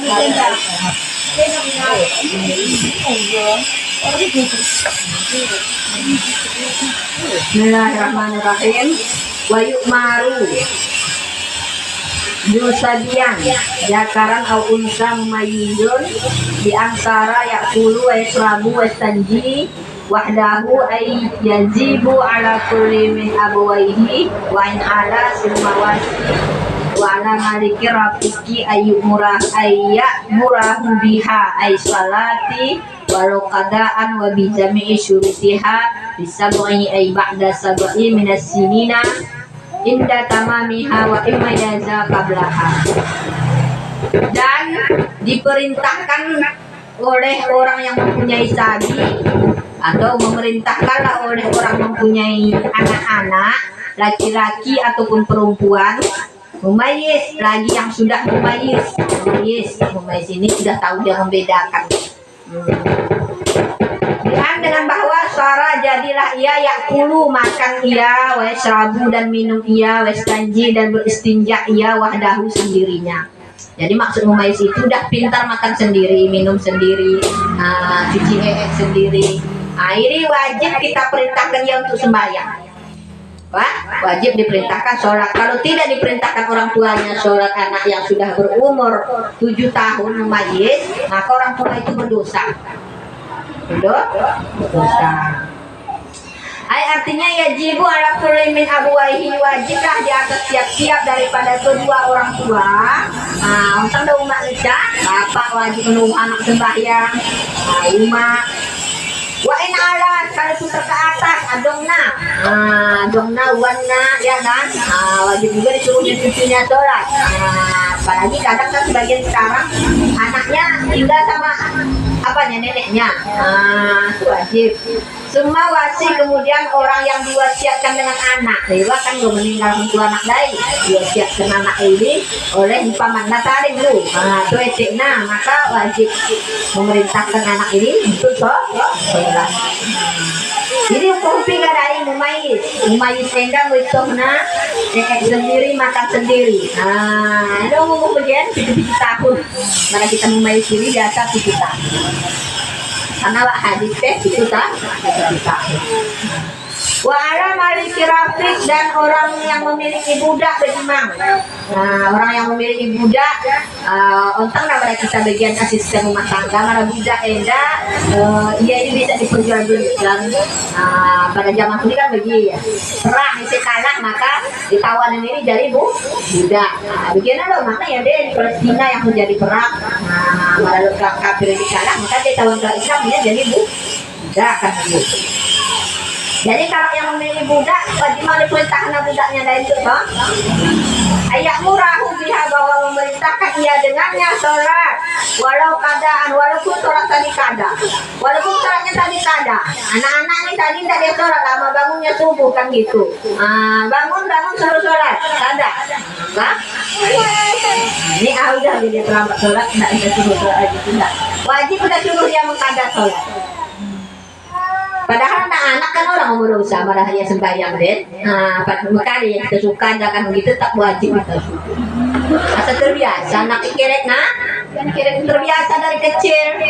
Bismillahirrahmanirrahim. Wa yu'maru Yusabian Jakaran au unsa mumayyizun di antara yakulu wa yasrabu wa yastanji wahdahu ay yajibu ala kulli min abawaihi wa in ala silmawasi wa ala maliki rafiki murahu biha ay salati walau qadaan wa bi jami'i syurutiha bisab'i ay ba'da sab'i minas sinina inda tamamiha wa imma yaza qablaha. Dan diperintahkan oleh orang yang mempunyai sabi atau memerintahkanlah oleh orang mempunyai anak-anak laki-laki ataupun perempuan mumayyiz, lagi yang sudah mumayyiz ini sudah tahu dia membedakan dengan bahwa suara jadilah ia yakulu makan ia wa yashrabu dan minum ia wa yastanji dan beristinja ia wahdahu sendirinya. Jadi maksud mumayyiz itu udah pintar makan sendiri, minum sendiri, cuci sendiri. Ini wajib kita perintahkan dia untuk sembahyang. Wajib diperintahkan sholat. Kalau tidak diperintahkan orang tuanya sholat, anak yang sudah berumur 7 tahun mumayyiz, maka orang tua itu berdosa. Berdosa. Artinya yajibu ala kulli min abawaihi, wajiblah di atas tiap-tiap daripada kedua orang tua. Untuk ada umat Islam, bapak wajib menunggu anak sembahyang, umat. Wa in ala, kalau sudah ke atas adongna, wana ya kan, wajib juga disuruh cucunya sholat. Apalagi kadang kan sebagian sekarang anaknya tinggal sama neneknya, itu wajib. Semua wasi kemudian orang yang diwasiatkan dengan anak, dewa kan gak meninggal untuk anak lain, diwasiatkan anak ini oleh paman nataring lu, itu etiknya, maka wajib memerintahkan anak ini untuk sholat. Jadi hukum gak ada mumayyiz endang witohna sendiri makan sendiri. Ada umum bagian 7 tahun, mana kita mumayyiz ini biasa 7 tahun. Karena hadis itu tak. Wa ala maliki rafik, dan orang yang memiliki budak bagaimana? Orang yang memiliki budak, ontang namanya kita bagian asisten rumah tangga, mana budak enda, ia ini bisa diperjualbelikan. Pada zaman ini kan begini ya, perang isi kalah maka ditawarin ini jadi budak. Begini loh, makanya dia di Palestina yang menjadi perang, pada lokal kafir di kalah, maka dia tawan ke Islam dia jadi budak kan begitu. Jadi kalau yang memiliki budak, bagaimana diperintahkan budaknya dari itu, Bang? Ayat murahu biha, bahwa memerintahkan ia dengannya sholat, walaupun sholat tadi kada, walaupun sholatnya tadi kada, anak-anaknya tadi tidak dia sholat, lama bangunnya subuh kan gitu, bangun suruh sholat, kada, Bang? Ini udah dia terlambat sholat, tidak bisa suruh sholat gitu, tidak. Wajib udah suruh dia mengkada sholat. Padahal anak-anak kan orang umur usaha, padahal dia sembahyang deh. Maka yang kita suka kan begitu, tak wajib kita suka. Asal terbiasa, anak kerek terbiasa dari kecil.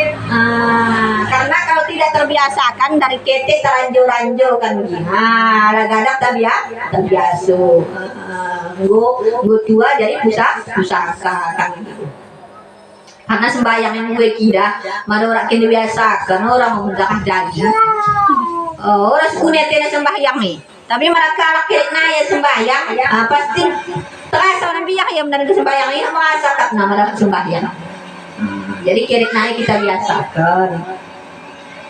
Karena kalau tidak terbiasa kan dari ketek teranjur-ranjur kan begini. Kadang terbiasa. Gue tua jadi pusaka kan gitu. Karena sembahyang yang gue kira, mana orang kini biasa, karena orang memudahkan daging. Orang punya tidak sembahyang nih, tapi mereka laki-laki ya sembahyang, pasti terasa orang biak yang benar sembahyang ini merasa karena mereka sembahyang. Jadi kiri naik kita biasakan.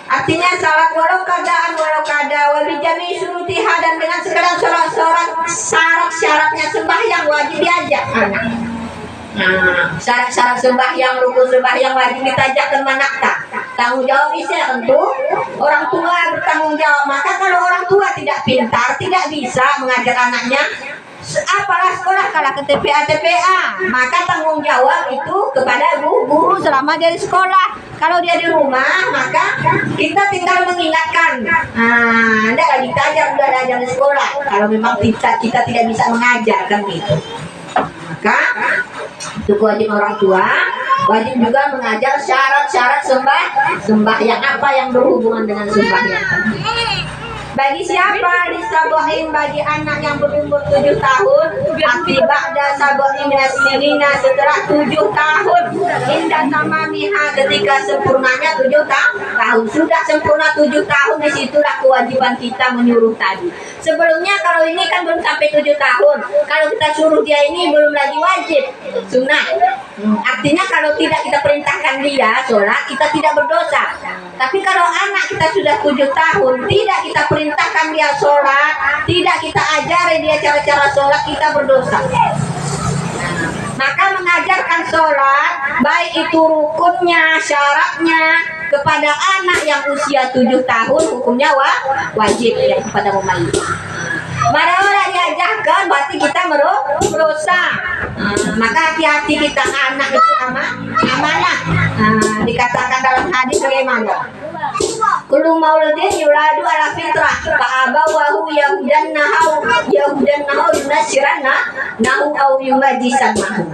Artinya salat walau kada wabijami surutiha, dan dengan segala syarat-syaratnya sembahyang wajib diajak anak. Syarat-syarat sembahyang, rukun sembahyang wajib kita ajak ke manakah? Tanggung jawab bisa tentu orang tua bertanggung jawab. Maka kalau orang tua tidak pintar, tidak bisa mengajar anaknya, apalah sekolah kalau ke TPA, maka tanggung jawab itu kepada guru selama dia di sekolah. Kalau dia di rumah, maka kita tinggal mengingatkan. Anda lagi kita ajar, udah ajar di sekolah. Kalau memang kita tidak bisa mengajar kan gitu. Maka itu kewajiban orang tua. Wajib juga mengajar syarat-syarat sembahyang apa yang berhubungan dengan sembahyang. Bagi siapa disabohin bagi anak yang berumur 7 tahun, akibat sabohin minasirina setelah 7 tahun, indah tamamiha ketika sempurnanya 7 tahun. Sudah sempurna 7 tahun, disitulah kewajiban kita menyuruh tadi. Sebelumnya kalau ini kan belum sampai 7 tahun, kalau kita suruh dia ini belum lagi wajib, sunnah. Artinya kalau tidak kita perintahkan dia sholat, kita tidak berdosa. Tapi kalau anak kita sudah 7 tahun, tidak kita perintahkan dia sholat, tidak kita ajari dia cara-cara sholat, kita berdosa. Maka mengajarkan sholat, baik itu rukunnya, syaratnya, kepada anak yang usia 7 tahun, hukumnya wajib ya, kepada mumayyiz. Mana diajarkan berarti kita merusak. Maka hati-hati kita, anak itu amanah. Dikatakan dalam hadis bagaimana? Kullu mauludin yuladu ala fitrah fa abawahu yahudannahu yunasirana nahu au yumajisanahu.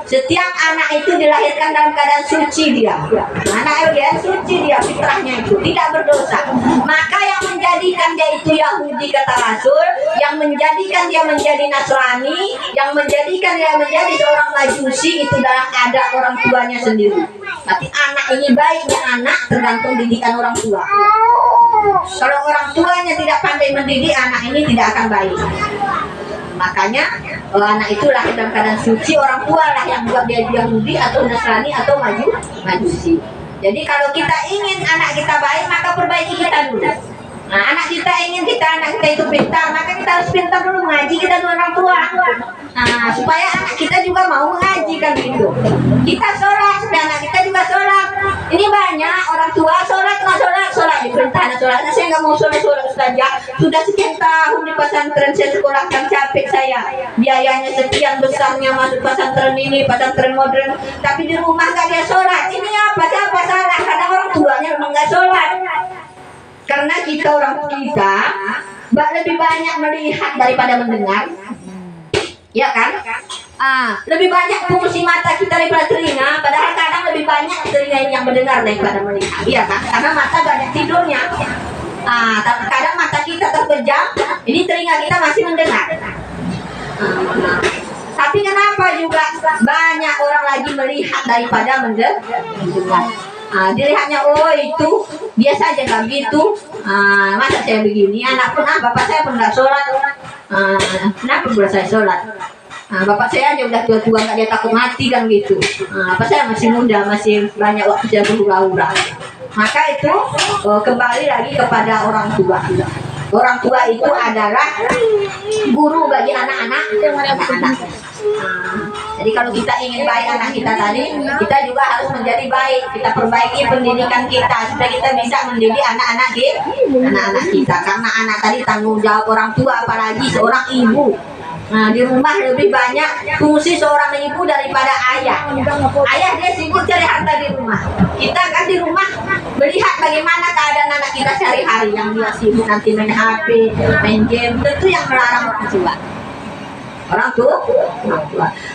Setiap anak itu dilahirkan dalam keadaan suci dia. Anak dia suci dia, fitrahnya itu tidak berdosa. Maka yang menjadikan dia itu Yahudi kata Rasul, yang menjadikan dia menjadi Nasrani, yang menjadikan dia menjadi seorang Majusi itu dalam ada orang tuanya sendiri. Tapi anak ini baiknya anak tergantung didikan orang tua. Kalau orang tuanya tidak pandai mendidik, anak ini tidak akan baik. Makanya anak itu lahir dalam keadaan suci, orang tua lah yang buat dia Yahudi atau Nasrani atau Majusi. Jadi kalau kita ingin anak kita baik, maka perbaiki kita dulu. Nah, anak kita ingin anak kita itu pintar, maka kita harus pintar dulu mengaji kita dulu orang tua. Nah, supaya anak kita juga mau mengaji kan gitu. Kita sholat, supaya anak kita juga sholat. Ini banyak orang tua sholat diperintah anak sholat. Nah, saya nggak mau sholat Ustazah. Sudah sekian tahun di pesantren saya sekolahkan, capek saya. Biayanya sekian besarnya masuk pesantren ini, pesantren modern. Tapi di rumah nggak dia sholat. Ini apa? Siapa salah? Karena orang tuanya memang nggak sholat. Karena kita orang kita lebih banyak melihat daripada mendengar, ya kan? Lebih banyak fungsi mata kita daripada telinga. Padahal kadang lebih banyak telinga yang mendengar daripada melihat, ya kan? Karena mata banyak tidurnya. Kadang mata kita terpejam, ini telinga kita masih mendengar. Tapi kenapa juga banyak orang lagi melihat daripada mendengar? Dilihatnya, oh itu biasa aja nggak gitu. Masa saya begini, anak pun bapak saya pun nggak sholat. Kenapa pula saya sholat? Bapak saya aja udah tua-tua nggak, dia takut mati kan gitu. Bapak saya masih muda, masih banyak waktu saya berhura-hura. Maka itu kembali lagi kepada orang tua. Orang tua itu adalah guru bagi anak-anak. Jadi kalau kita ingin baik anak kita tadi, kita juga harus menjadi baik. Kita perbaiki pendidikan kita supaya kita bisa mendidik anak-anak kita. Karena anak tadi tanggung jawab orang tua, apalagi seorang ibu. Nah, di rumah lebih banyak fungsi seorang ibu daripada ayah. Ayah dia sibuk cari harta di rumah. Kita kan di rumah melihat bagaimana keadaan anak kita sehari-hari, yang dia sibuk nanti main HP, main game. Tentu yang melarang orang tua. Orang tua.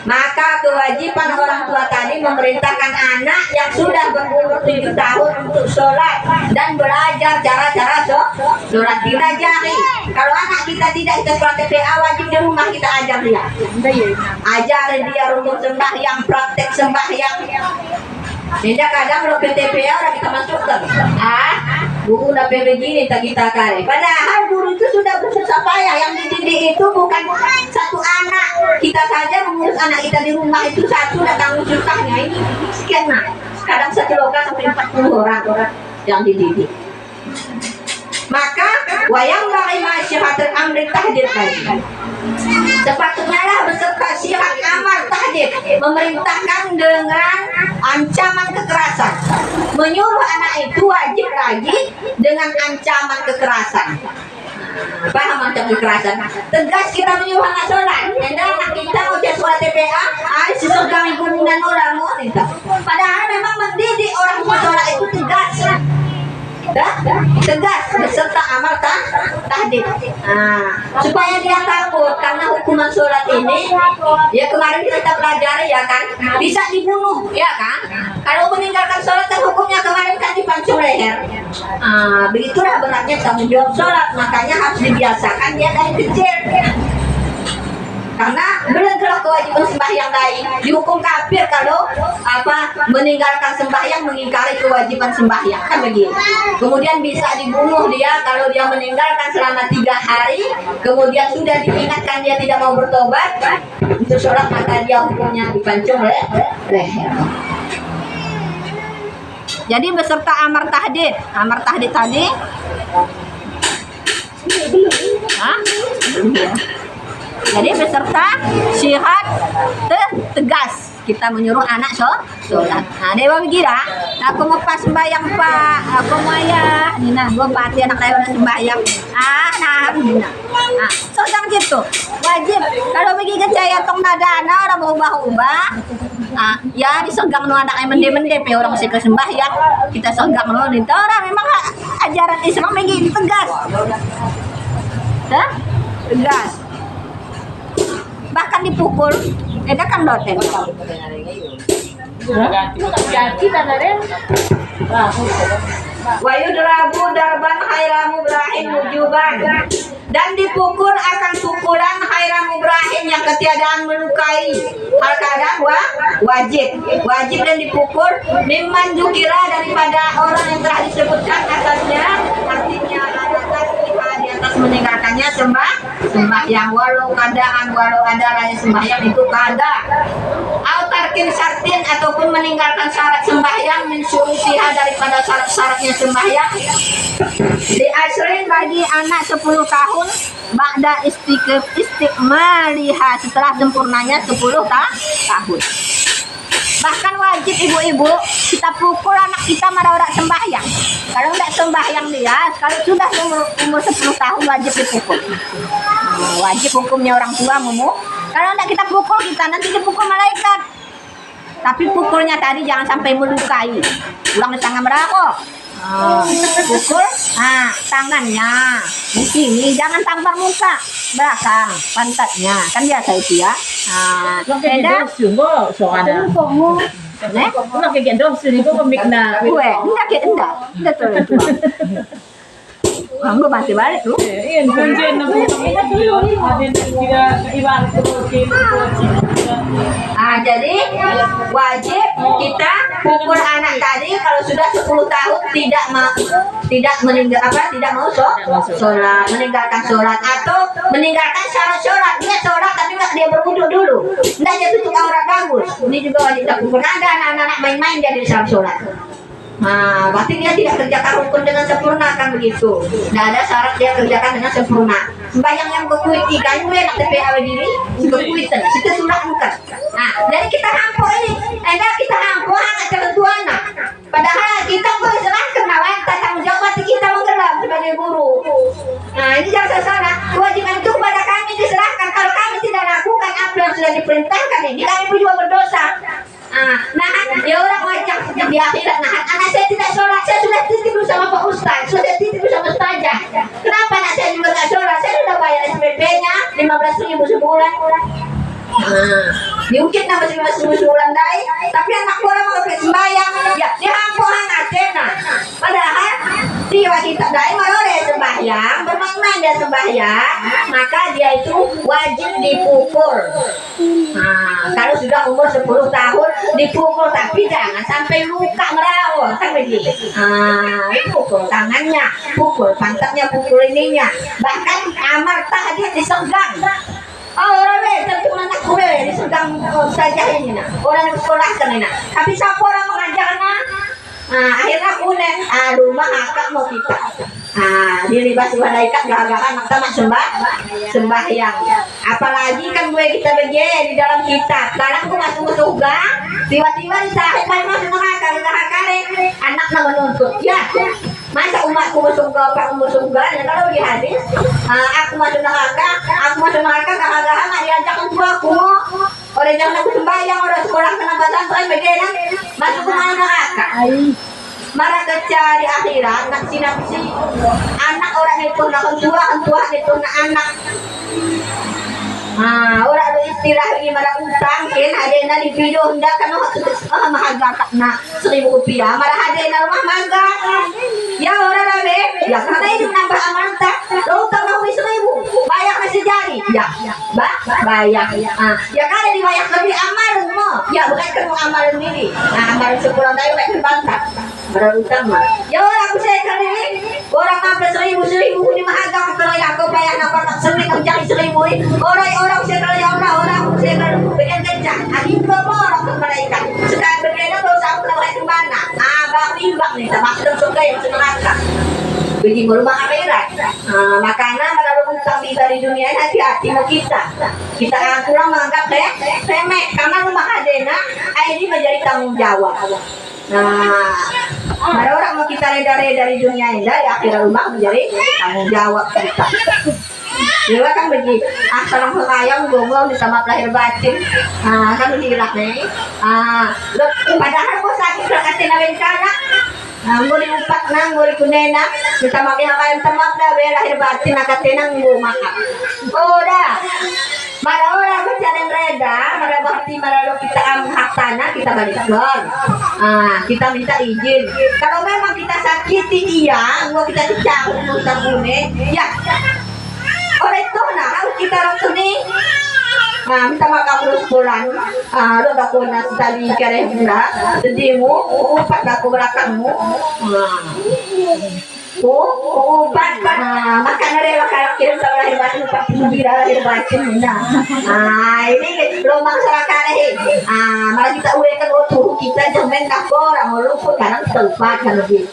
Maka kewajiban orang tua tadi memerintahkan anak yang sudah berumur 7 tahun untuk sholat dan belajar cara-cara sholat, dilajari. Kalau anak kita tidak kita sholat TPA, wajib di rumah kita ajar dia. Ajar dia rukun sembahyang, praktek sembahyang. Tidak kadang kalau PTPA orang kita masukkan. Guru udah begini tak kita kare. Padahal guru itu sudah bersusah payah. Yang dididik itu bukan satu anak. Kita saja mengurus anak kita di rumah itu satu datang susahnya ini sekian nak. Kadang satu lokal sampai 40 orang yang dididik. Maka wayang lagi masyarakat amri tahdir tadi. Sepatutnya lah beserta syiar amal tahdid, memerintahkan dengan ancaman kekerasan. Menyuruh anak itu wajib lagi dengan ancaman kekerasan. Paham macam kekerasan? Tegas kita menyuruh anak sholat. Anak kita udah sholat TPA, seseorang gunungan orang kita. Padahal memang mendidik orang sholat itu tegas. tegas beserta amal tahdid. Supaya dia takut karena hukuman sholat ini, ya kemarin kita pelajari ya kan, bisa dibunuh ya kan. Kalau meninggalkan sholat kan hukumnya kemarin kan dipancung leher. Begitulah beratnya tanggung jawab sholat, makanya harus dibiasakan dia dari kecil. Karena belum telah kewajiban sembahyang lain, dihukum kafir kalau meninggalkan sembahyang, mengingkari kewajiban sembahyang kan begitu. Kemudian bisa dibunuh dia kalau dia meninggalkan selama 3 hari, kemudian sudah diingatkan dia tidak mau bertobat untuk sholat, maka dia hukumnya dipancung leher. Jadi beserta amar tahdid tadi. Jadi beserta syihat tegas kita menyuruh anak sholat. Dewa Wigira, aku mau pas sembahyang Pak, aku mau ya, Nina, gue pati anak saya udah sembahyang. Nina. Sedang gitu, wajib. Kalau pergi ke Jaya Tong Nadana orang berubah-ubah. Ya disegang no anak mende-mende pe orang mesti ke sembahyang, kita segang no itu orang memang ajaran Islam begini tegas. Tegas. Bahkan dipukul, kan doten. Wayudrabu darban hairamu berahin mujuban, dan dipukul akan pukulan hairamu berahin yang ketiadaan melukai. Hal keadaan wajib dan dipukul mimman jukira daripada orang yang telah disebutkan atasnya, artinya di atas meninggalkannya sembahyang walau ada lain sembahyang itu kada. Autarkin syartin ataupun meninggalkan syarat sembahyang mensyurutiha daripada syarat-syaratnya sembahyang. Di asrin bagi anak 10 tahun ba'da istiqmaliha setelah sempurnanya 10 tahun. Bahkan wajib ibu-ibu kita pukul anak kita pada orang sembahyang. Kalau tidak sembahyang dia, kalau sudah umur 10 tahun wajib dipukul. Wajib hukumnya orang tua mumu. Kalau tidak kita pukul, kita nanti dipukul malaikat. Tapi pukulnya tadi jangan sampai melukai. Ulang tangan berapa? Pukul tangannya di sini, jangan tampar muka, belakang pantatnya, kan biasa itu ya. Beda soalnya nak gendong sini kok pemikna enggak tuh kamu masih balik tuh. Jadi wajib kita pukul anak tadi kalau sudah 10 tahun tidak mau sholat, meninggalkan sholat atau meninggalkan syarat sholat. Dia sholat tapi nggak dia berwudu dulu, nggak dia tutup aurat bagus. Ini juga wajib kita pukul. Ada anak-anak main-main jadi syarat sholat. Berarti dia tidak kerjakan rukun dengan sempurna kan begitu. Tidak ada syarat dia kerjakan dengan sempurna. Sembahyang yang berkuit ikan gue nak TPA begini, berkuitan, kita sudah bukan. Jadi kita hampo ini, kita hampo hangat ketentuan. Padahal kita pun serahkan nawan tanggung jawab kita menggerak sebagai guru. Ini jangan salah. Kewajiban itu kepada kami diserahkan. Kalau kami tidak lakukan apa yang sudah diperintahkan ini, kami pun juga berdosa. Ya orang wajib di akhirat. Anak saya tidak sholat, saya sudah titip bersama Pak Ustaz, sudah titip bersama Ustazah. Kenapa anak saya juga tidak sholat? Saya sudah bayar SPP-nya 15.000 sebulan. Diungkit nama 15.000 sebulan dai, tapi anak orang mau sembahyang, ya dia hampo hangatena. Padahal dia kita dai marore sembahyang, bermain-main dia sembahyang, maka dia itu wajib dipukul. Kalau sudah umur 10 tahun dipukul, tapi jangan sampai luka merawat kan begitu. Pukul tangannya, pukul pantatnya, pukul ininya, bahkan amar tahdid disegang. Orang tentu anak gue disegang saja ini orang yang sekolah kan ini. Tapi siapa orang mengajarnya? Akhirnya kunen, rumah akak mau kita. Diribas malaikat gagahan maka sembahyang. Apalagi kan gue kita berjaya di dalam kitab. Sekarang gue masuk ke surga, tiba-tiba disahid main masuk neraka, anak nak menuntut. Ya, masa umatku masuk surga, umur surga? Dan kalau di hadis, aku masuk neraka, gagahan nak diajak ke aku. Orang jangan aku sembahyang, orang sekolah kena pesantren begini, masuk ke mana neraka. Marakat di akhirat nagsinapsi anak orang itu na ang tuwa nito na anak. Ora lo istilah lagi marang utang kin ada na libido hendak kan mahagakak na 1,000 rupiah marah ada na rumah maga ya ora rabe ya kada itu nambah amanta lo utang na 1,000 bayar na sejari ya bayar ya kada dibayar lebih amalan mo ya bukan kan mo amalan ini amalan sekolah tayo kayak bantah berutang mah ya ora aku saya kali ini orang 15,000 ni mahagang kalau aku bayar na patak seni ang jari 1,000 orang saya kali orang saya kali bikin kencang adik mo orang ke mereka sekarang begini dosa aku lagi ke mana bang imbang nih sama sedang surga yang neraka bagi rumah akhirat makanya melalui utang dari dunia ini hati-hati mau kita kurang menganggap remeh karena rumah adena ini menjadi tanggung jawab. Ada orang mau kita reda-reda dari dunia ini dari akhirat rumah menjadi tanggung jawab kita. Dewa kan begini, sarang kekayang gomong sama lahir batin, kan hilang nih. Padahal kok sakit berkati nawin kana, nguri upat nang, nguri kunena, kita makin kayang temak dah, lahir batin nakatinang makan. Udah. Mara orang berjalan reda, mara bakti mara kita hak tanah kita balikkan. Kita minta izin. Kalau memang kita sakiti dia, mau kita cecak utang bune, ya. Orang itu harus kita raksuni. Minta makan terus bulan. Lo aku nasi tali kare mula, jadimu upat aku belakangmu. Ubat makan rela kalau kirim sama lahir batin 40 lahir batin ini lo masalah kare malah kita urekan waktu kita jamin kakor orang luput kadang tempat kan lebih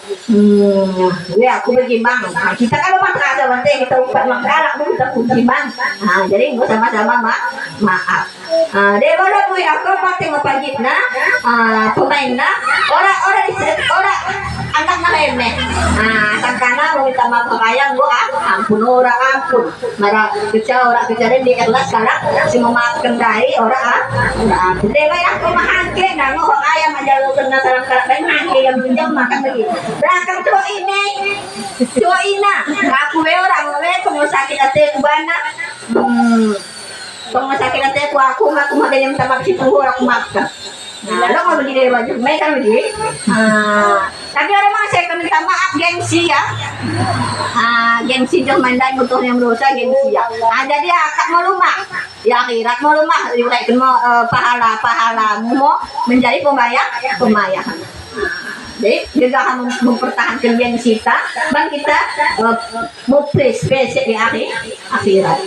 ya aku bagaimana kita kan memang ada penting kita upat mangkalak kita kunjiman jadi nggak sama-sama maaf dia boleh gue aku pakai ngepajitna pemainna orang anak na remeh sangkana mau minta maaf kayang gua ampun ora ampun mara ora kecaren di kelas kalak si memaafkan dai ora ampun dewe aku mahangke nang kok ayam aja lu kena sarang kalak bae mahangke yang pinjam makan lagi belakang tuh ina aku we ora we kamu sakit hati kubana kamu sakit hati aku mah dia minta maaf situ aku maafkan. Lo mau begini baju, mereka kan begini. Tapi orang mah saya minta maaf gengsi ya. Gengsi jangan mandai butuh yang dosa gengsi ya. Jadi akad mau lumah, ya akhirat mau lumah, diberikan mau pahala mau menjadi pembayar. Jadi kita akan mempertahankan gengsi kita, dan kita mau spesial di akhirat.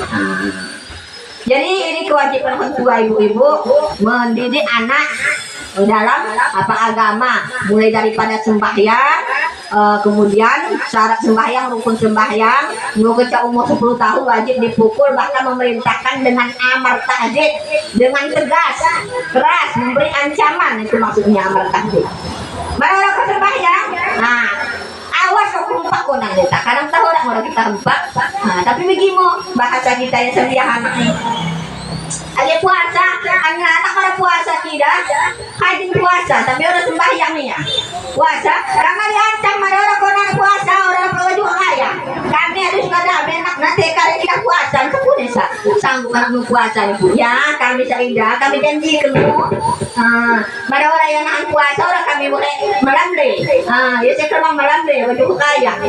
Jadi ini kewajiban orang tua ibu-ibu mendidik anak dalam agama, mulai daripada sembahyang, kemudian syarat sembahyang, rukun sembahyang, menurut umur 10 tahun wajib dipukul, bahkan memerintahkan dengan amar tahdid, dengan tegas, keras, memberi ancaman, itu maksudnya amar tahdid. Mana orang sembahyang? Awas kau rumpak kau nang desa. Kadang tahu orang kita rumpak. Tapi begini bahasa kita yang sembahyang anak. Ada puasa, anak-anak pada puasa tidak, hajin puasa, tapi orang sembahyang nih ya. Puasa, karena diancam ada orang konon puasa, orang perlu juga kaya. Kami harus ada benak nanti kalau kita puasa, itu pun bisa sanggup anak puasa ibu. Ya, kami seindah, kami janji kamu. Ada orang yang nahan puasa, orang kami boleh melambai. Ya saya kalau melambai, baju kaya.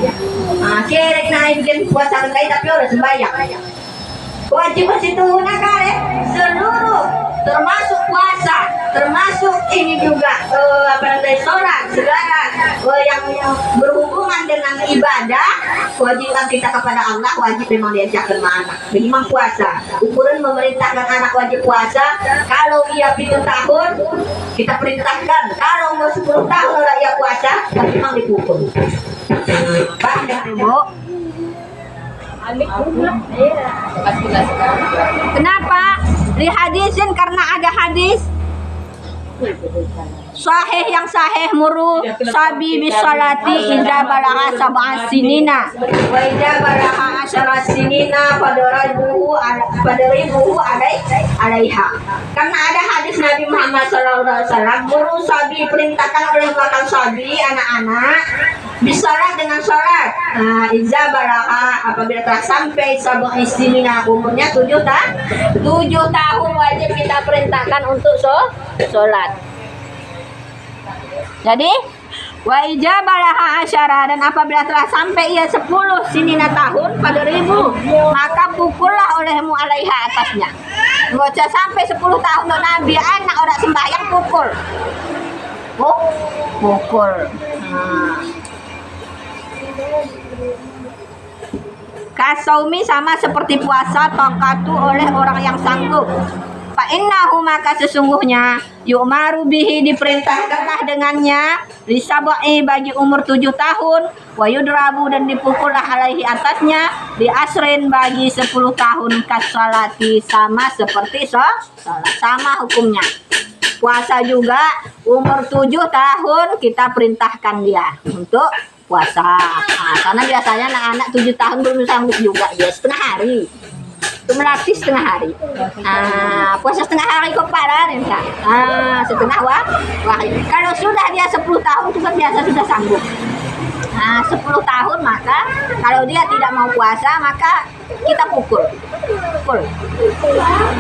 Kerek naik bikin puasa kan tapi orang sembahyang. Kewajiban situ nakare seluruh termasuk puasa, termasuk ini juga sholat segala yang berhubungan dengan ibadah, kewajiban kita kepada Allah wajib memang diajarkan anak. Memang puasa, ukuran memerintahkan anak wajib puasa. Kalau ia 7 tahun kita perintahkan, kalau mau 10 tahun orang ia puasa, memang dipukul. Paham ya ibu? Kenapa? Dihadisin karena ada hadis sahih yang sahih muru sabi bisalati idza balagha sab'an sinina wa idza balagha 10 sinina fadaribuhu alaiha. Karena ada hadis Nabi Muhammad sallallahu alaihi wasallam muru sabi perintahkan oleh maka sabi anak-anak bisalah dengan sholat. Nah, iza baraka apabila telah sampai sabuk istimina umurnya 7 tahun wajib kita perintahkan untuk sholat. Jadi wa ijabalaha asyara, dan apabila telah sampai ia 10 sinina tahun pada ribu, maka pukullah olehmu alaiha atasnya. Ngocah sampai 10 tahun lo nabi anak orang sembahyang pukul. Pukul. Kasaumi sama seperti puasa taqatu oleh orang yang sanggup. Fa innahu maka sesungguhnya yu'maru bihi diperintahkanlah dengannya lisabai bagi umur 7 tahun wa yudrabu dan dipukullah alaihi atasnya di asrin bagi 10 tahun kasalati sama seperti sholat sama hukumnya. Puasa juga umur 7 tahun kita perintahkan dia untuk puasa. Nah, karena biasanya anak-anak 7 tahun belum sanggup juga dia setengah hari. Itu melatih setengah hari. Puasa setengah hari kok parah enggak? Setengah wah. Kalau sudah dia 10 tahun juga biasa sudah sanggup. 10 tahun maka kalau dia tidak mau puasa maka kita pukul.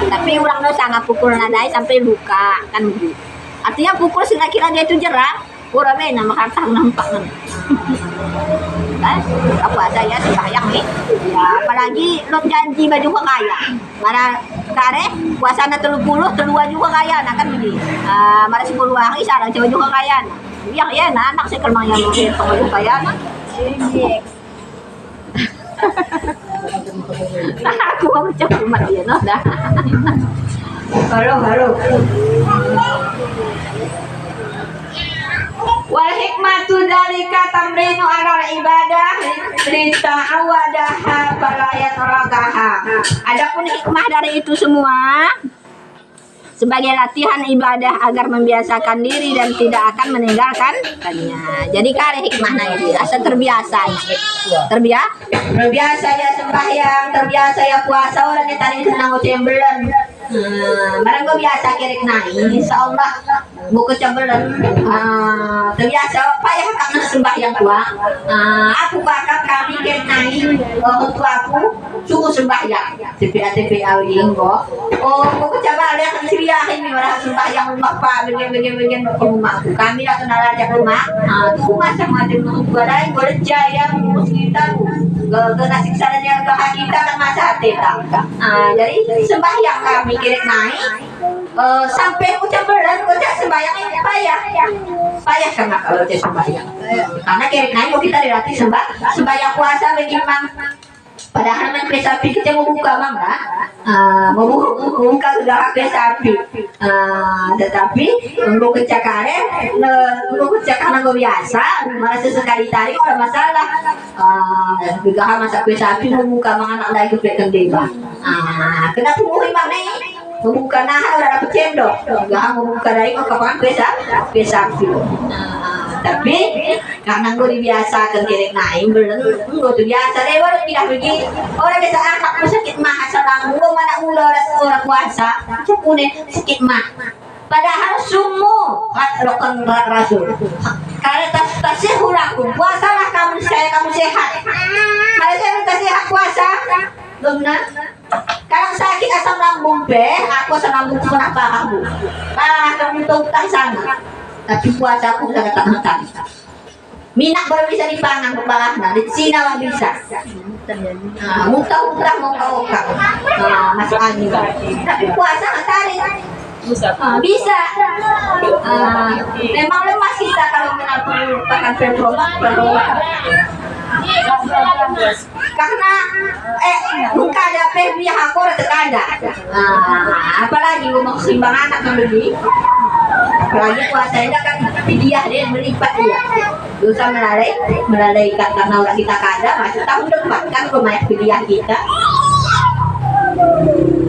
Tapi orang no sangat pukul nadai sampai luka kan begitu. Artinya pukul sehingga kira dia itu jerah. Kurang nama kata nampak kan. Puasa ya sembahyang nih. Ya, apalagi lo janji baju kaya. Mana kare puasa na 30 kedua juga kaya nah kan begini. Mana 10 hari sarang coba juga kaya. Yang ya anak saya kermang yang mau baju kaya nah. Aku mau coba umat dia no dah. Halo. Wal hikmatu dalika tamrinu ala ibadah lita'awadaha falayat ragaha. Adapun hikmah dari itu semua sebagai latihan ibadah agar membiasakan diri dan tidak akan meninggalkannya. Jadi kare hikmahnya ini rasa terbiasa ya sembahyang, terbiasa ya puasa orang yang tadi senang ucap bulan. Barang gue biasa kirik naik, insya Allah buku cabelan terbiasa payah karena sembahyang tua. Aku bakal kami kirik naik orang tua aku suku sembahyang TPA inggo. Buku coba lihat siriahin nih orang sembahyang rumah pak bagian rumahku. Kami datang nalajak rumah, tuh rumah sama ada menurut gue lain boleh jaya ngurus kita kena siksa dan yang kita kan masa hati jadi sembahyang kami kirik naik sampai ucap berat ucap sembahyang ini payah karena kalau ucap sembahyang karena kirik naik kita dilatih sembahyang puasa bagaimana padahal main sapi kita mau buka mangga mau buka segala sapi tetapi untuk kecakaran biasa malah sesekali tarik ada masalah juga masa sapi mau buka anak lagi ke deba kenapa mau mana membuka nahan udah dapet cendok gak membuka dari kapan sapi tapi karena gue dibiasakan kirik naik belum gue tuh biasa deh baru tidak begini orang biasa anak sakit mah asal gue mana orang puasa cukune sakit mah padahal semua rokan rasul kalau tasih hulaku puasalah kamu sehat kalau saya sehat puasa benar kalau sakit asam lambung aku asam lambung kenapa kamu kamu tahu tak sana tapi puasa aku sudah tahan minyak baru bisa dipangan kepala di Cina lah bisa muntah mau kau masuk angin tapi puasa nggak tarik bisa memang lemas kita kalau melupakan performa karena bukan ada pihak aku ada apalagi mau simbang anak membeli apalagi puasa ini kan dia melipat dia dosa melalaikan karena orang kita kada masih tahun depan kan lumayan pilihan kita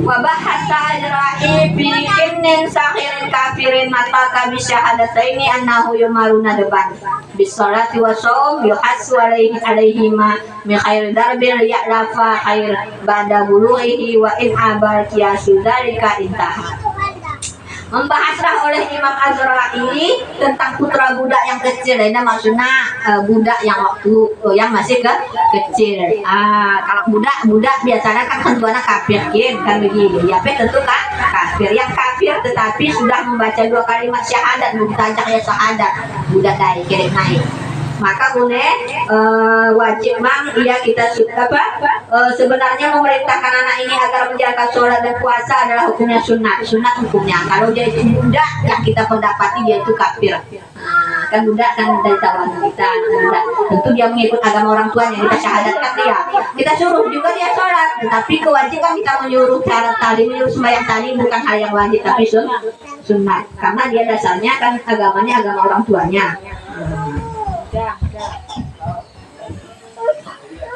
wabahasa ajra'i bi'innin sakhirin kafirin mataka bisyahadataini annahu yumaruna deban bisolati wa sawm yuhassu alaihima min khair darbil ya'lafa khair ba'da buluhihi wa in abal kiasu dhalika intaha Membahaslah oleh Imam Azraili tentang putra budak yang kecil. Ini maksudnya budak yang waktu yang masih kecil. Kalau budak biasanya kan tentunya kafir kan begini. Ya tentu kan kafir. Yang kafir tetapi sudah membaca 2 kalimat syahadat, muntajak ya syahadat. Budak naik kirim naik. Maka wajib mang kita sebenarnya memerintahkan anak ini agar menjaga sholat dan puasa adalah hukumnya sunat hukumnya. Kalau dia itu budak yang kita pendapati dia itu kafir, kan budak kan dari tawan kita budak. Tentu dia mengikut agama orang tuanya, kita syahadatkan dia, kita suruh juga dia sholat, tetapi kewajiban kita menyuruh cara tadi, menyuruh sembahyang tadi bukan hal yang wajib tapi sunat, karena dia dasarnya kan agamanya agama orang tuanya.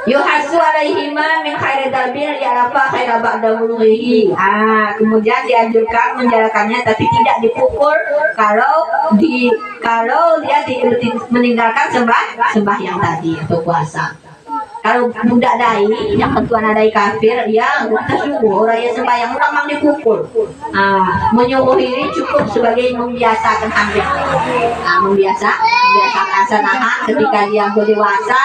Yuhasu alaihima min khairi dalbil ya'lafa khaira ba'da wulhihi. Kemudian dianjurkan menjalankannya tapi tidak dipukul kalau dia meninggalkan sembahyang tadi atau puasa. Kalau budak dai yang ketuan dai kafir ya tersungguh orang yang sembahyang memang dipukul. Menyuruh ini cukup sebagai membiasakan hampir. Membiasakan asanaha ketika dia berdewasa,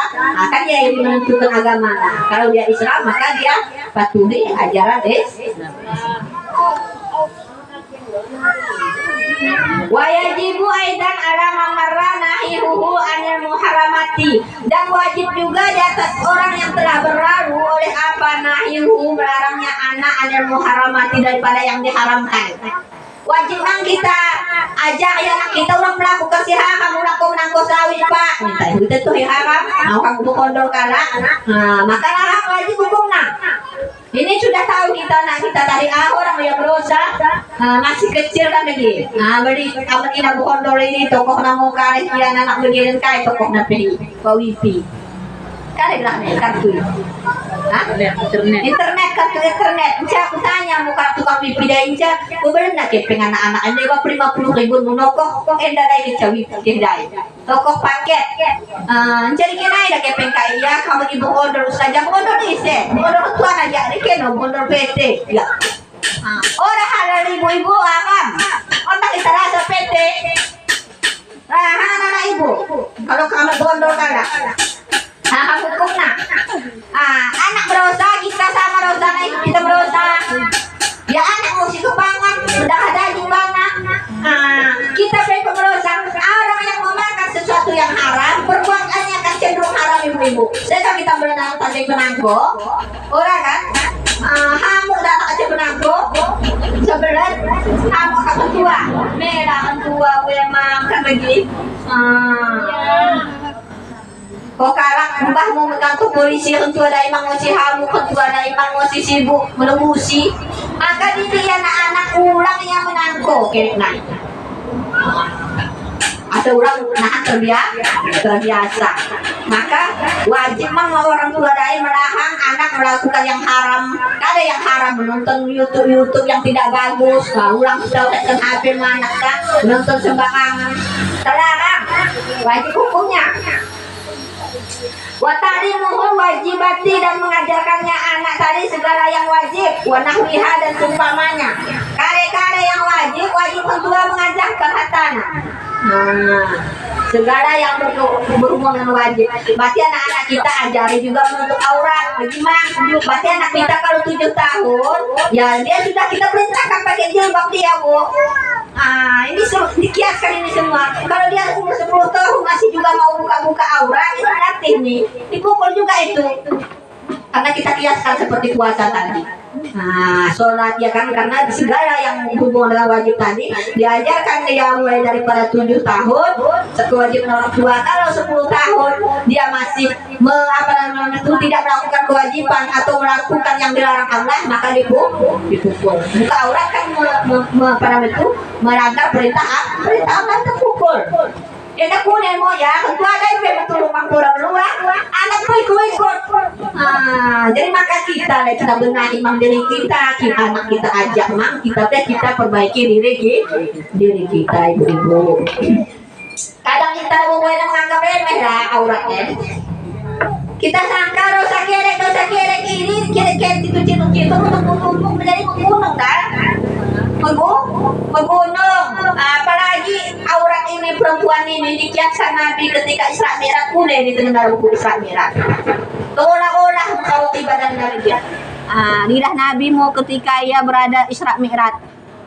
kan dia yang menentukan agama. Kalau dia Islam maka dia patuhi ajaran Islam. Wajibu aidan ala mamarra nahihu anil muharramati, dan wajib juga di atas orang yang telah berlalu oleh apa nahihu melarangnya anak anil muharramati daripada yang diharamkan. Wajib kan kita ajak ya anak kita orang melakukan si haram, ulah kau menangko sawit pak, minta itu tuh haram, kamu kondol kala, maka larang wajib hukumnya. Ini sudah tahu kita anak kita dari orang yang berusaha masih kecil kan lagi. Beri amat ina bukondol ini tokoh namu kare kian anak begini kai tokoh napi wifi. Kare lah nih kartu. Internet kartu internet. Saya aku tanya muka tukang wifi dah inca. Bener nak kepeng anak-anak ini gua 50.000 menokok kok enda dah ke wifi kedai. Tokoh paket. Jadi kena dah kepeng kai ya kamu ibu order saja order ni se. Order tuan aja ni keno order PT. Ya. Orang halal ibu-ibu akam. Otak kita rasa PT. Anak ibu. Kalau kamu gondol kalah. Hukumnya. Anak berusaha kita sama berusaha kita berusaha. Ya anak mesti kebangan, sudah ada di mana. Kita perlu berusaha. Orang yang memakan sesuatu yang haram, perbuatannya akan cenderung haram ibu-ibu. Saya kita berenang tadi penanggo, orang kan. Hamuk datang aja penanggo, sebelah hamuk akan tua, merah akan tua, memang kan lagi. Kok kalak mbah mau mengantuk polisi kentua dari mangosi hamuk kentua dari mangosi sibuk menemusi, maka dia anak-anak ulang yang menangko kayak naik. Ada orang nahan terbiasa, maka wajib mang orang tua dari melarang anak melakukan yang haram. Ada yang haram menonton YouTube yang tidak bagus. Ulang sudah tekan HP mana kan menonton sembarangan, terlarang. Wajib hukumnya. Wata'limuhu wajibati, dan mengajarkannya anak tadi segala yang wajib, wanahwiha dan seumpamanya. Kare-kare yang wajib kedua mengajarkan hatana. Segala yang berhubungan dengan wajib. Berarti anak-anak kita ajari juga menutup aurat. Bagaimana? Berarti anak kita kalau 7 tahun, ya dia sudah kita perintahkan pakai jilbab dia, Bu. Ini dikiaskan ini semua. Kalau dia umur 10 tahun masih juga mau buka-buka aurat, itu berarti nih dipukul juga itu. Karena kita kiaskan seperti puasa tadi. Sholat ya kan, karena segala yang hubungan dengan wajib tadi diajarkan dia mulai daripada 7 tahun kewajiban orang tua. Kalau 10 tahun dia masih tidak melakukan kewajiban atau melakukan yang dilarang Allah, maka dipukul. Buka aurat kan melanggar perintah Allah, terpukul. Dia kuning mau ya, tentu ada yang betul kurang luar, anak ikut. Jadi maka kita benahi mang diri kita anak kita ajak mang kita perbaiki diri kita ibu-ibu. Kadang kita mulai menganggap remeh lah auratnya. Kita sangka dosa kerek ini kira-kira itu untuk menjadi membunuh kan? Magunong. Apalagi aurat ini perempuan ini dikiaskan Nabi ketika Isra Mi'raj pun ini dengar buku Isra Mi'raj. Olah-olah kau tiba dan Nabi dia. Lidah Nabi mau ketika ia berada Isra Mi'raj.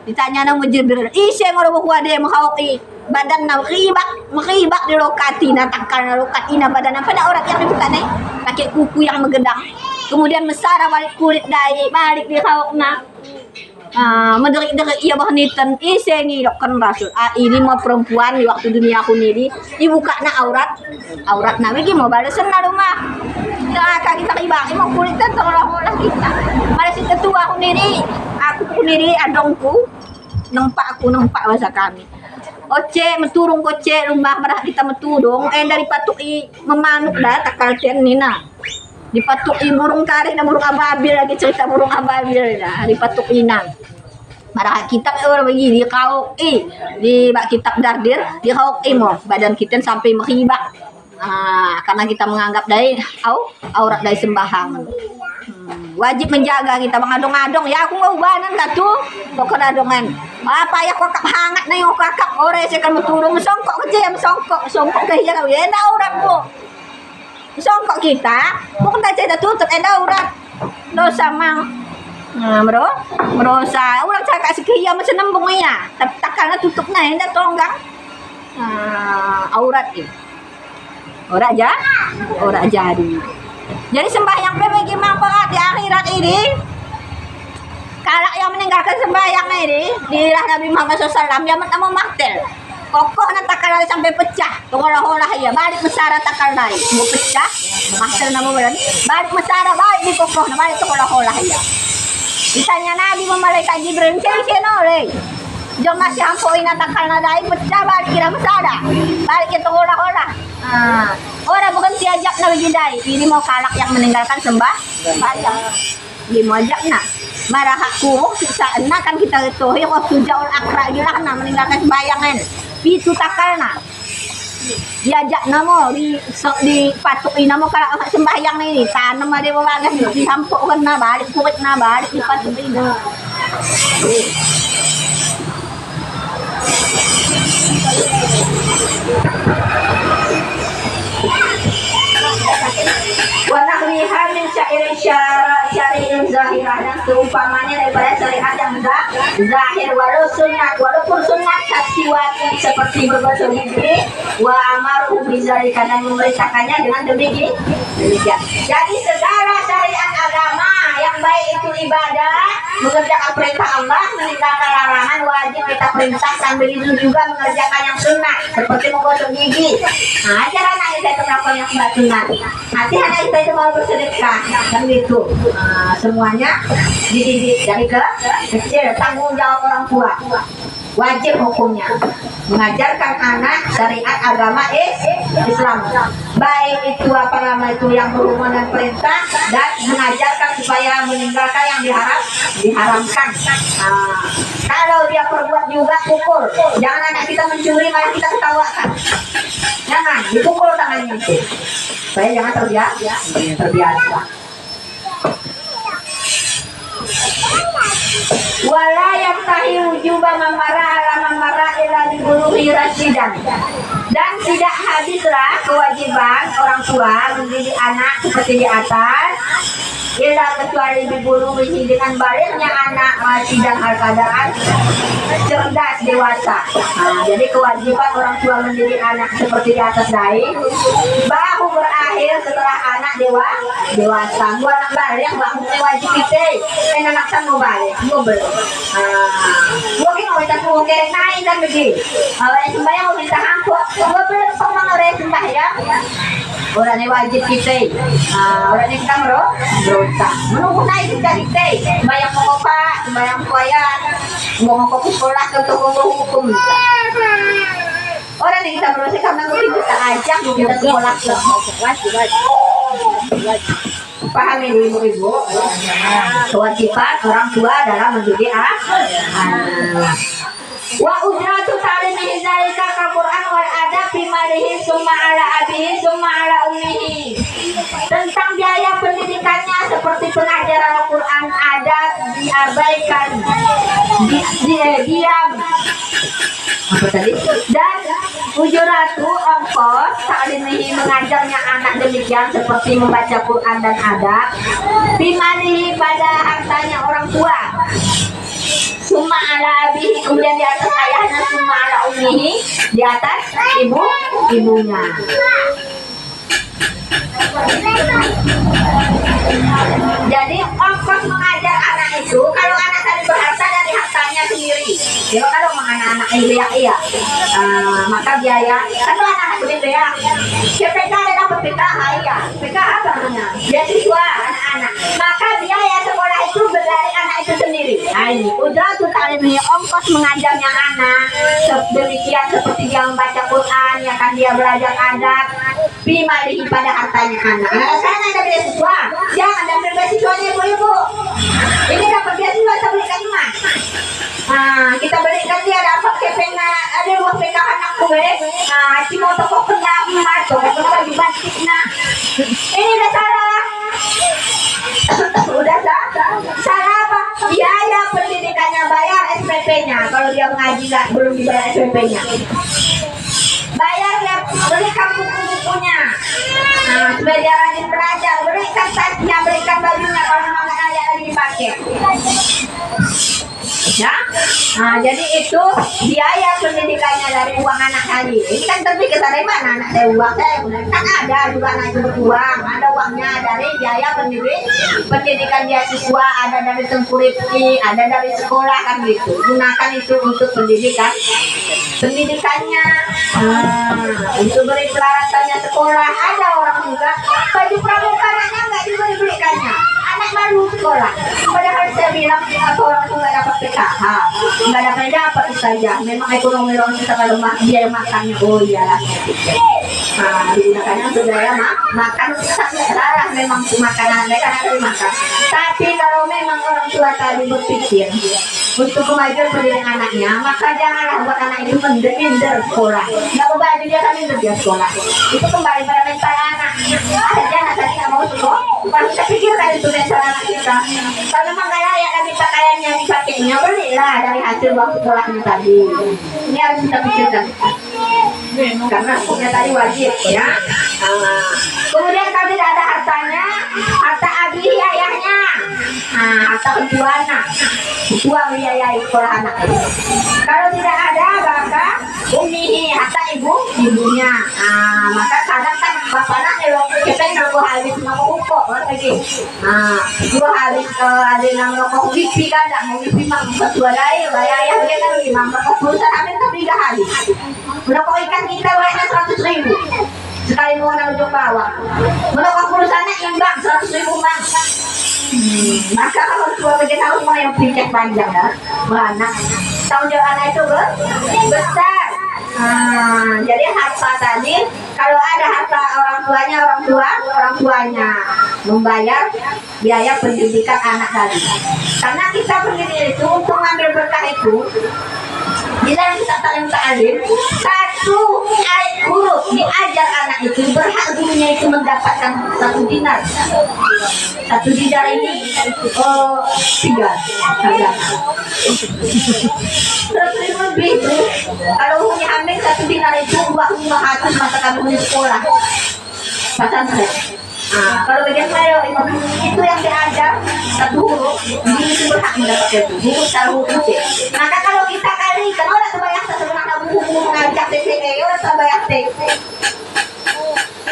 Ditanya nang Jibril, "Ise ngoro buku ade mahauki badan na makibak di lokati na takal na lokat ina badan pada aurat yang dibuka nih pakai kuku yang megedang. Kemudian mesara balik kulit dai balik di kaukna. Menderik-derik ia bahnitan ise ngidokkan Rasul. Ini mau perempuan di waktu dunia aku niri dibuka na aurat Nabi ki mau balesan na rumah. Kaki kita ibang mau kulit dan olah kita. Mari si ketua aku niri adongku nempak bahasa kami. Oce meturung koce rumah merah kita metudung dari patui memanuk dah takal ten nina. Dipatui burung kari dan burung ababil lagi cerita burung ababil dah dipatuk inang. Marah kita orang begini kau di bak kitab dardir di kau mo badan kita sampai menghibak. Karena kita menganggap dari aurat dari sembahyang. Wajib menjaga kita mengadong-adong ya aku mau banan katuh pokok adongan apa ya kok hangat na yung kakak ore saya kan meturung songkok kecil songkok kaya kau ya aurat mo songkok kita bukan tak tutup aurat dosa mang merosa ulang cakap sekian macam nembung ya tapi takkan tutup na hendak tonggang aurat ini Ora jadi. Jadi sembahyang bagi manfaat di akhirat ini. Kalau yang meninggalkan sembahyang ini, dirilah Nabi Muhammad SAW yang mau maktel. Kokoh na takal sampai pecah. Tungolah-olah ya, balik mesara takal dari. Mau pecah, maktel na mo balik mesara, balik di kokoh na balik tungolah-olah ya. Ditanya Nabi malaikat Jibril, "Sino le?" Jom masih hampoin na takal na dari pecah balik kira mesara. Balik kita tungolah-olah. Orang bukan diajak na begindai. Ini mau kalak yang meninggalkan sembahyang. Ini mau ajak na. Marah aku siksa na kan kita itu waktu jauh akra gilah na meninggalkan sembayangan. Pitu takal na. Diajak na mo di patukin na mo kalak sembahyang ini. Tanam ada bawagan dihampukan na balik kulit na balik dipatukin na. Wanakliha min syairin syari'in zahirah dan seumpamanya daripada syariat yang zahir walaupun sunnat kasiwatin seperti berbahasa Inggris wa amaru bizalika dan memerintahkannya dengan demikian. Jadi segala syariat agama yang baik itu ibadah mengerjakan perintah Allah meninggalkan larangan wajib kita perintahkan begitu juga mengerjakan yang sunnah seperti menggosok gigi. Ajar anak kita itu melakukan yang sunnah. Nanti anak kita itu mau bersedekah kan gitu. Semuanya dididik dari kecil tanggung jawab orang tua. Wajib hukumnya mengajarkan anak syariat agama Islam, baik itu apa nama itu yang berhubungan dengan perintah dan mengajarkan supaya meninggalkan yang diharamkan. Kalau dia perbuat juga pukul, jangan anak kita mencuri malah kita ketawakan, jangan dipukul tangannya itu supaya jangan terbiasa. Wala yang tahu juga memara ila dibuluhi rasidan, dan tidak habislah kewajiban orang tua mendidik anak seperti di atas ila kecuali dibuluhi dengan baliknya anak masih dalam keadaan cerdas dewasa. Jadi kewajiban orang tua mendidik anak seperti di atas tadi bahu berakhir setelah anak dewasa. Gua anak balik bahu wajib kita anak sang balik gua belum. Gua kita mau kerek naik kan begini. Orang sembahyang mau minta hampuk gua belum pernah orang sembahyang. Orang yang wajib kita, orang yang kita merosak, menunggu naik kita, bayang mengopak, bayang kuayat, mau ke sekolah ke toko hukum. Orang yang kita merosak karena kita ajak kita sekolah wajib. Paham ini ibu-ibu? Kewajiban orang tua dalam mendidik anak. Wa ujratu talib ummihi zalika ka Quran wal adab bimalihi summa ala abihi summa ala ummihi. Tentang biaya pendidikannya seperti pengajaran Al-Quran, adab diabaikan, diam. Apa tadi? Dan ujuratu ongkos ta'limihi mengajarnya anak demikian seperti membaca Quran dan adab bimalihi pada hartanya orang tua. Summa ala abihi kemudian di atas ayahnya, summa ala ummihi di atas ibunya. Jadi ongkos mengajar anak itu kalau anak tadi berharta dari hartanya sendiri. Jadi kalau anak-anak iya, maka biaya kalau anak gede ya. PPK ada dapat PKH ya. PKH apa namanya? Beasiswa anak-anak. Maka biaya sekolah itu dari anak itu sendiri. Nah ini ujratul ta'limi ongkos mengajarnya anak. Demikian seperti dia membaca Quran, ya kan dia belajar adab. Bimalihi pada hartanya anak. Anak saya ada beasiswa, jangan ambil beasiswanya ibu-ibu. Ini dapat beasiswa saya belikan emas. Nah, kita belikan dia dapat kepengnya ada dua PKH anakku nah, si mau toko kena emas, toko kena dibantik nah. Ini udah salah. Udah salah apa? Biaya pendidikannya bayar SPP-nya. Kalau dia mengaji belum dibayar SPP-nya. Bayar dia belikan buku-bukunya. Nah, supaya dia rajin belajar, berikan tasnya, berikan bajunya kalau memang nggak layak lagi dipakai. Ya, nah jadi itu biaya pendidikannya dari uang anak tadi. Ini kan terpikir dari mana anak saya uang saya kan ada juga anak itu beruang, ada uangnya dari biaya pendidikan dia siswa, ada dari Tengkuripki, ada dari sekolah kan gitu. Gunakan itu untuk pendidikannya. Itu beri peralatannya sekolah. Ada orang juga baju pramuka anaknya nggak dibelikannya. Anak baru sekolah. Padahal saya bilang orang itu nggak dapat PKH, nggak dapat saja. Memang ekonomi orang kita kalau biaya makannya, oh iyalah. Nah, digunakannya untuk biaya makan salah memang makanan mereka harus makan. Tapi kalau memang orang tua tadi berpikir untuk kemajuan pendidikan anaknya, maka janganlah buat anak itu minder sekolah. Nggak mau baju dia kan minder dia sekolah. Itu kembali pada mental anak. Ada anak tadi nggak mau sekolah. Baru kita pikirkan itu mental anak kita. Kalau memang nggak layak dan pakaiannya dipakainya, belilah dari hasil uang sekolahnya tadi. Ini harus kita pikirkan. Karena hukumnya tadi wajib ya. Kemudian kalau tidak ada hartanya, harta abi ayahnya, harta ketuanya, ketua biayai sekolah anak. Kalau tidak ada maka ummihi harta ibunya. Maka kadang kan bapaknya kalau kita nggak habis mau ukok lagi. Dua habis ada yang rokok wifi kan, mau wifi mah ketua dari bayar dia kan 5 perusahaan ambil tapi nggak habis. Rokok ikan kita bayarnya 100.000 sekali mau nanggung bawah. Rokok perusahaannya imbang 100.000 bang. Maka kalau tua bagian harus mau yang pinjak panjang ya, banyak. Tanggung jawab anak itu besar. Jadi harta tadi kalau ada harta orang tuanya membayar biaya pendidikan anak tadi. Karena kita pendidik itu untuk mengambil berkah itu. Bila kita ta'lim satu huruf diajar anak itu berhak gurunya itu mendapatkan 1 dinar. 1 dinar ini 3 lebih itu. Kalau punya ambil 1 dinar itu 200 mata kamu di sekolah pesantren. Kalau bagian saya itu yang diajar 1 huruf itu berhak mendapatkan buku secara huruf. Maka kalau kita kali kan orang terbayar sebenarnya buku mengajak TCE orang terbayar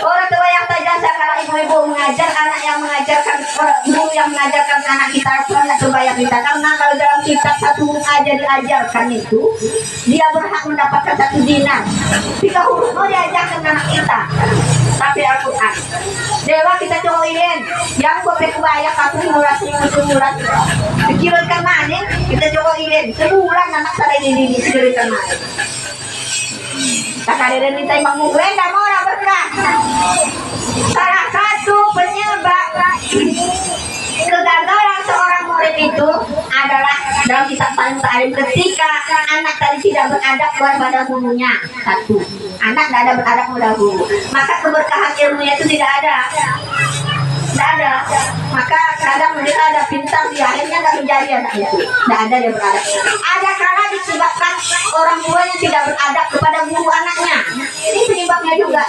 orang terbayar jasa kalau ibu-ibu mengajar anak yang mengajarkan guru yang mengajarkan anak kita orang terbayar kita. Karena kalau dalam kitab 1 huruf aja diajarkan itu dia berhak mendapatkan 1 dinar. 3 huruf mau diajarkan anak kita. Tapi Al-Quran Dewa kita cobain yang kopi kebaya kamu murah sebulan pikirkan mana kita cobain sebulan anak saya ini pikirkan mana tak ada yang minta imam gue gak mau orang berkah. Salah satu penyebab kegagalan seorang murid itu adalah dalam kitab Ta'lim ketika anak tadi tidak beradab kepada gurunya. Satu, anak tidak ada beradab kepada guru, maka keberkahan ilmunya itu tidak ada. Tidak ada. Maka kadang mereka ada pintar, dia akhirnya tidak menjadi anak itu. Tidak ada dia beradab. Ada kala disebabkan orang tuanya tidak beradab kepada guru anaknya. Ini penyebabnya juga.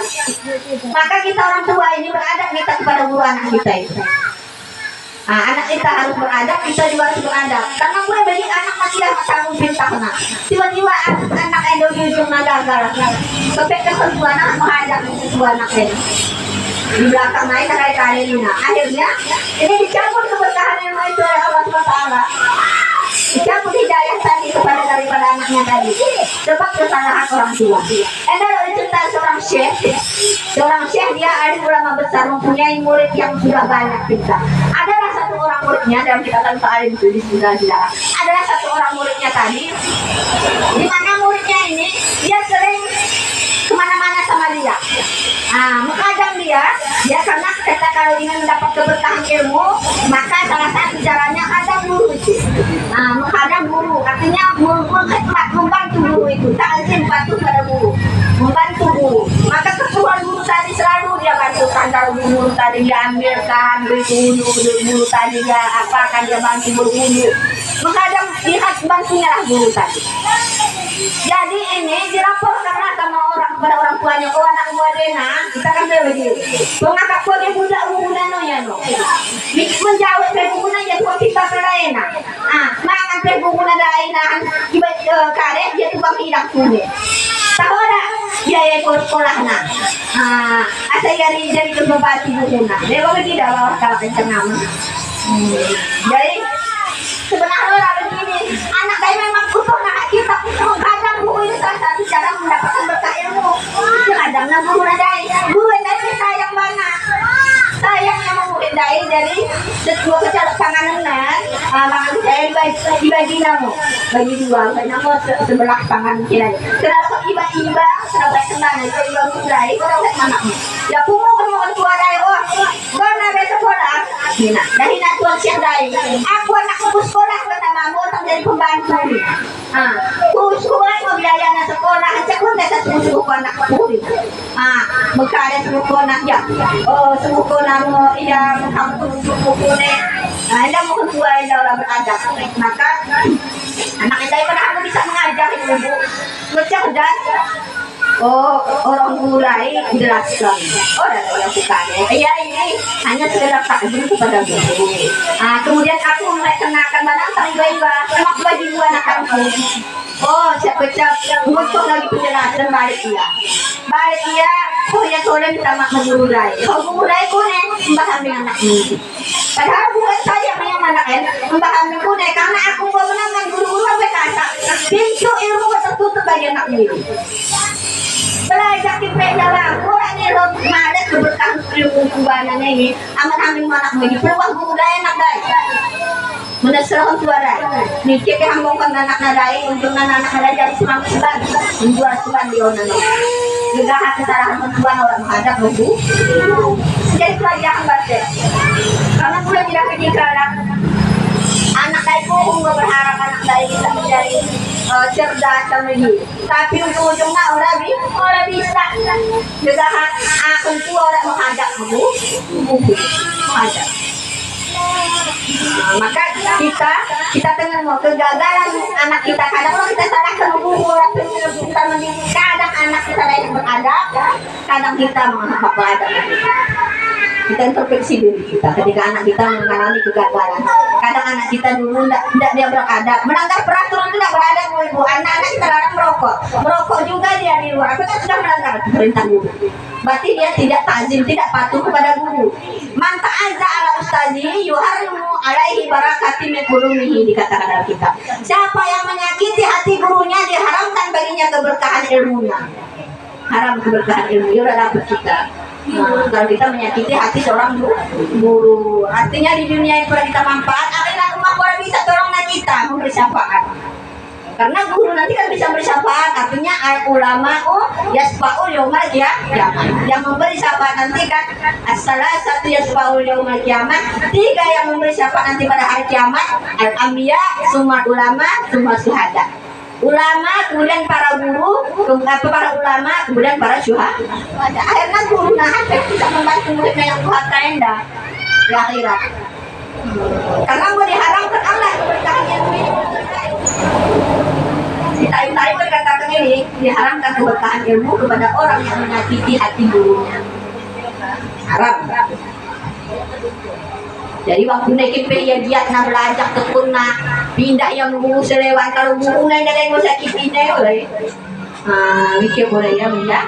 Maka kita orang tua ini beradab kita kepada guru anak kita itu. Nah, anak kita harus beradab, kita juga harus beradab. Karena gue bagi anak masih ada sanggup pintar nak. Tiba-tiba anak Edo itu gagal. Kepek kedua anak menghadap kedua anak ini. Di belakang naik kali ini. Akhirnya ini dicabut keberkahan ilmu itu oleh Allah SWT. Dicabut hidayah tadi daripada anaknya tadi. Sebab kesalahan orang tua. Ada cerita seorang syekh dia ada ulama besar mempunyai murid yang sudah banyak pintar. Adalah satu orang muridnya dalam kitab Ta'lim itu disebutkan. Adalah satu orang muridnya tadi, di mana muridnya ini dia sering kemana-mana sama dia. Mengadang dia karena kita kalau ingin mendapat keberkahan ilmu, maka salah satu caranya ada guru itu. Menghadap guru, artinya mengkhidmat, membantu guru itu. Ta'zim, patuh pada guru, membantu guru. Maka keperluan guru tadi selalu dia bantukan. Kalau guru tadi dia ambilkan guru tadi dia apakan, dia bantu guru. Menghadap, lihat bantunya lah guru tadi. Jadi ini dilaporkanlah sama kepada orang tuanya, oh anak gua Dena, kita kan begini. Mengangkat gua dia budak guna no ya no. Menjawab ke guna ya gua kita pelaena. Mangan ke guna daina, tiba karek dia tuh bang hilang punya. Tahu tak? Dia ikut sekolah nak. Asal jadi kerbabati guna. Dia kok tidak bawa kalau kencang. Jadi sebenarnya orang begini, anak saya memang butuh nak kita menghadap guru ini salah satu cara mendapatkan berkah ilmu. Kadang-kadang guru nadai sayang banget, sayangnya menghidai dari sebuah kecantikan maka saya dibagi namu, bagi dua, namu sebelah tangan kiri. Kenapa iba-iba, kenapa senang itu iba mulai, kenapa anakmu? Ya kumu kan tua dari karena besok sekolah. Hina, dah hina tuan siang dari. Aku anak aku sekolah pertamamu tak jadi pembantu. Sekolah mau biayanya sekolah, cek pun dah satu anak aku. Berkada sebuah anak ya. Sebuah nama yang kamu sebuah ni. Anda mungkin tua anda orang beradab. Maka anak anda yang mana bisa mengajar ibu bercerdas. Orang mulai jelaskan. Yang bukannya. Ya ini hanya sekedar takjub kepada guru. Kemudian aku mulai kenakan mana iba-iba. Mak bagi dua anak aku. Siap-siap butuh lagi penjelasan balik dia. Ya soalnya minta mak mengurai. Kalau mengurai kune membahas dengan anak ini. Padahal bukan saya yang anak membahas kune karena aku mengenal guru-guru sampai kata pintu ilmu tertutup bagi anak ini. Belajar di pedala, orang ni rot malas keberkahan ilmu kubanan ini. Aman-aman anak ini peluang budaya nak dai. Meneserahkan suara. Ni cek hambungkan anak nadai untuk anak nadai jadi semangat sebab menjual sebab dia orang. Juga kesalahan menjual orang menghadap guru. Jadi pelajaran baca. Karena boleh tidak kejikan anak daiku enggak berharap anak dai bisa menjadi cerdas lagi. Tapi ujung-ujungnya orang bisa. Juga aku tua orang menghadap guru. Menghadap. Maka kita tengah mau kegagalan anak kita kadang kita salahkan guru kita mendidik kadang anak kita yang beradab kadang kita menghafal kita introspeksi diri kita ketika anak kita mengalami kegagalan kadang anak kita dulu tidak dia beradab melanggar peraturan tidak beradab ibu anak-anak kita larang merokok juga dia di luar kita sudah melanggar perintah guru berarti dia tidak ta'zim tidak patuh kepada guru man ta'azza ala ustazi yuharrimu alaihi barakati min qulumihi dikatakan dalam kitab siapa yang menyakiti hati gurunya diharamkan baginya keberkahan ilmunya haram keberkahan ilmu ya udah dapat kita. Kalau kita menyakiti hati seorang guru artinya di dunia yang pernah kita manfaat akhirat rumah orang bisa tolonglah kita memberi syafaat Karena guru nanti kan bisa bersyafaat, artinya ulama yasfaul yaumal qiyamah. Yang memberi syafaat nanti kan as-salasatu yasfaul yaumal qiyamah. 3 yang memberi syafaat nanti pada hari kiamat, al-anbiya, summa ulama, summa syuhada. Ulama, kemudian para guru, kemudian para ulama, kemudian para syuhada. Akhirnya guru bisa membantu muridnya yang Tuhan tenda di akhirat. Karena mau diharamkan Allah keberkahan ilmu ini. Tadi berkatakan ini diharamkan keberkahan ilmu kepada orang yang menyakiti hati gurunya. Haram. Jadi waktu naikin ya giat na belajar tekun na pindah yang guru selewan kalau guru na yang mau sakit pindah oleh. Mikir boleh ya benda.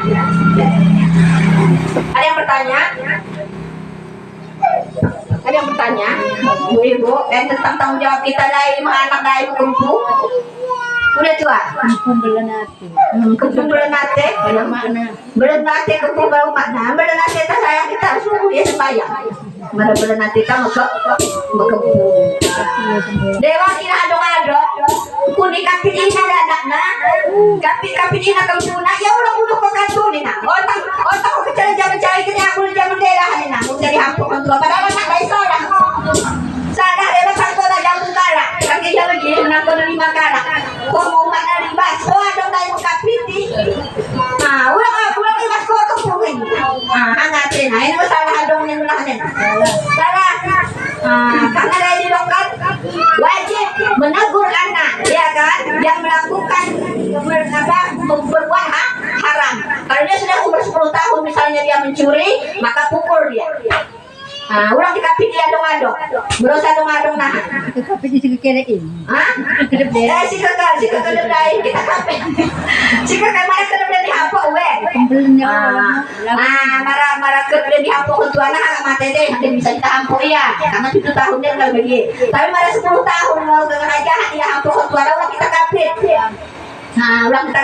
Ada yang bertanya? Ada yang bertanya? Ibu, tentang tanggung jawab kita dari anak dari kumpu. Udah tua? Kumpul belenate. Kumpul belenate? Belum makna. Belenate kumpul baru makna. Belenate tak sayang kita suruh dia sembahyang. Belenate kita mekepung. Dewa kira adong-adong. Kuni kapit ina dadakna. Kapit ina kempuna. Ya udah bunuh kok kantuni na. Otak ko kecil jaman cari kini aku jaman daerah ni na. Mau jadi hampuk untuk padahal anak baik seorang. Sadar dia pasal dah jamu kala. Kaki dia lagi nak menerima kala. Kau mau mana ribas? Oh ada yang kapiti. Ulang ribas kau kepungin. Hangatin. Ini masalah adong yang lain. Salah. Karena dari didokan wajib menegur anak, ya kan? Yang melakukan berbuat haram. Kalau dia sudah umur 10 tahun misalnya dia mencuri, maka pukul dia. Ulang dikapit dia adong-adong. Berusaha adong-adong nah. Kapit di sikerein. Si kakak lain kita kapit. Si kakak mana kena di hapok we. Kumpulnya. Marah kena di hapok untuk anak agak mati deh. Nanti bisa ditampok ya. Karena 7 tahun dia nggak bagi. Tapi marah 10 tahun mau dengan aja dia hapok untuk anak kita kapit. Ulang kita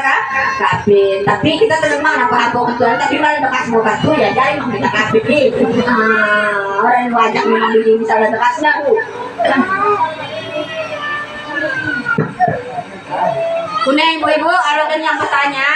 kapit. Tapi kita terima apa ketuaan. Tapi malah bekas mau batu ya. Jadi mau kita kapit nih. Orang yang wajah memang bisa ada bekasnya. Kuning ibu-ibu, ada yang bertanya?